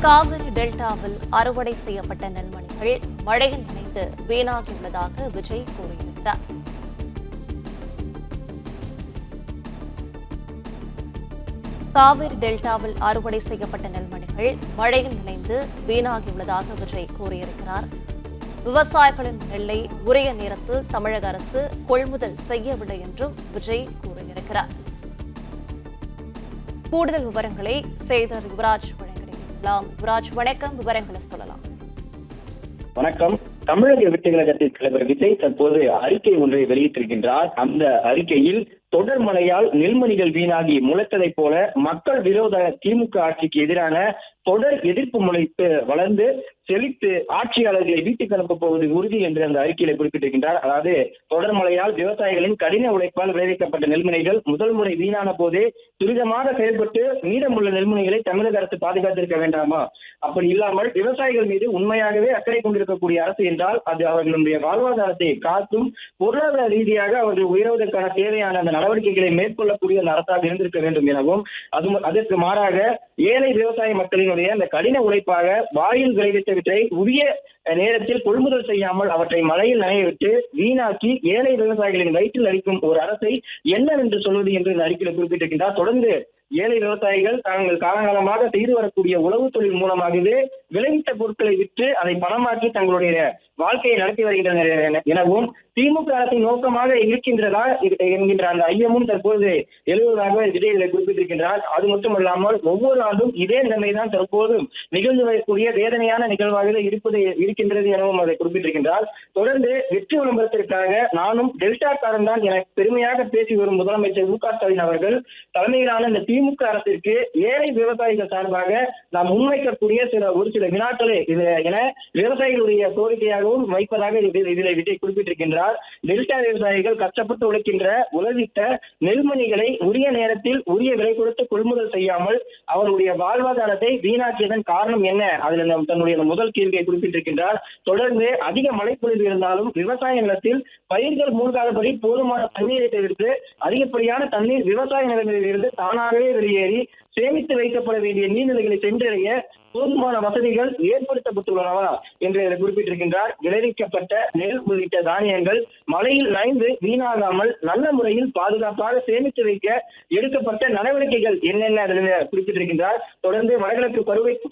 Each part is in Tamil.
காவிரி டெல்டாவில் அறுவடை செய்யப்பட்ட நெல்மணிகள் மழையில் நனைந்து வீணாகியுள்ளதாக விஜய் கூறியிருக்கிறார். காவிரி டெல்டாவில் அறுவடை செய்யப்பட்ட நெல்மணிகள் மழையில் நனைந்து வீணாகியுள்ளதாக விஜய் கூறியிருக்கிறார். விவசாயிகளின் நெல்லை உரிய நேரத்தில் தமிழக அரசு கொள்முதல் செய்யவில்லை என்றும் விஜய் கூறியிருக்கிறார். கூடுதல் விவரங்களை செய்தர் யுவராஜ் வழங்கியிருக்கலாம். யுவராஜ், வணக்கம். விவரங்களை சொல்லலாம். வணக்கம். தமிழக வெற்றி கழகத்தின் தலைவர் விஜய் தற்போது அறிக்கை ஒன்றை வெளியிட்டிருக்கின்றார். அந்த அறிக்கையில் தொடர் மழையால் நெல்மணிகள் வீணாகி முளைத்ததைப் போல மக்கள் விரோத திமுக ஆட்சிக்கு எதிரான தொடர் எதிர்ப்பு முளைத்து வளர்ந்து செழித்து ஆட்சியாளர்களை வீட்டுக்கு அனுப்பப் போவது உறுதி என்று அந்த அறிக்கையில குறிப்பிட்டிருக்கின்றார். அதாவது தொடர் மழையால் விவசாயிகளின் கடின உழைப்பால் விளைவிக்கப்பட்ட நெல்மணிகள் முதல் முறை வீணான போதே துரிதமாக செயல்பட்டு மீதமுள்ள நெல்மணிகளை தமிழக அரசு பாதுகாத்திருக்க வேண்டாமா? அப்படி இல்லாமல் விவசாயிகள் மீது உண்மையாகவே அக்கறை கொண்டிருக்கக்கூடிய அரசு என்றால் அது அவர்களுடைய வாழ்வாதாரத்தை காக்கும் பொருளாதார ரீதியாக அவர்கள் உயர்வதற்கான தேவையான அந்த நடவடிக்கைகளை மேற்கொள்ளக்கூடிய அந்த அரசாக இருந்திருக்க வேண்டும் எனவும் அதற்கு மாறாக ஏழை விவசாய மக்களினுடைய அந்த கடின உழைப்பாக வாயில் விளைவித்தவற்றை உரிய நேரத்தில் கொள்முதல் செய்யாமல் அவற்றை மழையில் நனையவிட்டு வீணாக்கி ஏழை விவசாயிகளின் வயிற்றில் அளிக்கும் ஒரு அரசை என்னவென்று சொல்வது என்று இந்த அறிக்கையில் குறிப்பிட்டிருக்கின்றார். தொடர்ந்து ஏழை விவசாயிகள் தாங்கள் காலகாலமாக செய்து வரக்கூடிய உழவு தொழில் மூலமாகவே விளைவித்த பொருட்களை விற்று அதை பணமாக்கி தங்களுடைய வாழ்க்கையை நடத்தி வருகின்றனர் எனவும் திமுக அரசின் நோக்கமாக இருக்கின்றதா என்கின்ற அந்த ஐயமும் தற்போது எழுவதாக விஜய் குறிப்பிட்டிருக்கின்றார். அது மட்டுமல்லாமல் ஒவ்வொரு ஆண்டும் இதே நிலைமைதான் தற்போதும் நிகழ்ந்து வரக்கூடிய வேதனையான நிகழ்வாக இருக்கின்றது எனவும் அதை குறிப்பிட்டிருக்கின்றார். தொடர்ந்து வெற்றி விளம்பரத்திற்காக நானும் டெல்டாக்காரன் தான் என பெருமையாக பேசி வரும் முதலமைச்சர் மு க ஸ்டாலின் அவர்கள் தலைமையிலான இந்த திமுக அரசிற்கு ஏழை விவசாயிகள் சார்பாக நாம் முன்வைக்கக்கூடிய ஒரு சில வினாக்களே என விவசாயிகளுடைய கோரிக்கையாகவும் வைப்பதாக இதில் விஜய் குறிப்பிட்டிருக்கின்றார். டெல்டா விவசாயிகள் கஷ்டப்பட்டு உழைக்கின்ற உழைத்த நெல்மணிகளை உரிய நேரத்தில் உரிய விலை கொடுத்து கொள்முதல் செய்யாமல் அவருடைய வாழ்வாதாரத்தை வீணாக்கியதன் காரணம் என்ன? அதில் தன்னுடைய முதல் கேள்வியை குறிப்பிட்டிருக்கின்றார். தொடர்ந்து அதிக மழைப்பொழிவு இருந்தாலும் விவசாய நிலத்தில் பயிர்கள் மூழ்காதபடி போதுமான தண்ணீரை தவிர்த்து அதிகப்படியான தண்ணீர் விவசாய நிலங்களில் இருந்து தானாகவே வெளியேறி சேமித்து வைக்கப்பட வேண்டிய நீர்நிலைகளை சென்றடைய போதுமான வசதிகள் ஏற்படுத்தப்பட்டுள்ளனவா என்று குறிப்பிட்டிருக்கின்றார். விளைவிக்கப்பட்ட நெல் உள்ளிட்ட தானியங்கள் மழையில் நனைந்து வீணாகாமல் நல்ல முறையில் பாதுகாப்பாக சேமித்து வைக்க எடுக்கப்பட்ட நடவடிக்கைகள் என்னென்ன குறிப்பிட்டிருக்கின்றார். தொடர்ந்து வடகிழக்கு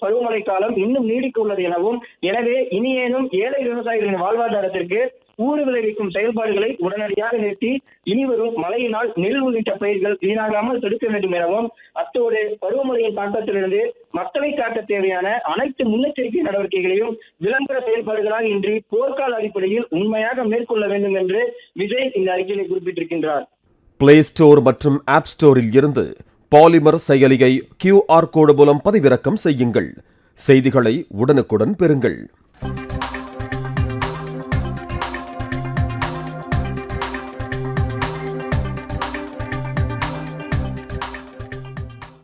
பருவமழை காலம் இன்னும் நீடிக்க உள்ளது எனவும் எனவே இனியேனும் ஏழை விவசாயிகளின் வாழ்வாதாரத்திற்கு ஊறு விளைவிக்கும் செயல்பாடுகளை உடனடியாக நிறுத்தி இனிவரும் மழையினால் நெல் உள்ளிட்ட பயிர்கள் வீணாகாமல் தடுக்க வேண்டும் எனவும் அத்தோடு பருவமழையின் தாக்கத்திலிருந்து மக்களை காக்க தேவையான அனைத்து முன்னெச்சரிக்கை நடவடிக்கைகளையும் விளம்பர செயல்பாடுகளாக இன்றி போர்க்கால அடிப்படையில் உண்மையாக மேற்கொள்ள வேண்டும் என்று விஜய் இந்த அறிக்கையை குறிப்பிட்டிருக்கின்றார். பிளே ஸ்டோர் மற்றும் ஆப் ஸ்டோரில் இருந்து பாலிமர் செயலியை QR கோடு மூலம் பதிவிறக்கம் செய்யுங்கள். செய்திகளை உடனுக்குடன் பெறுங்கள்.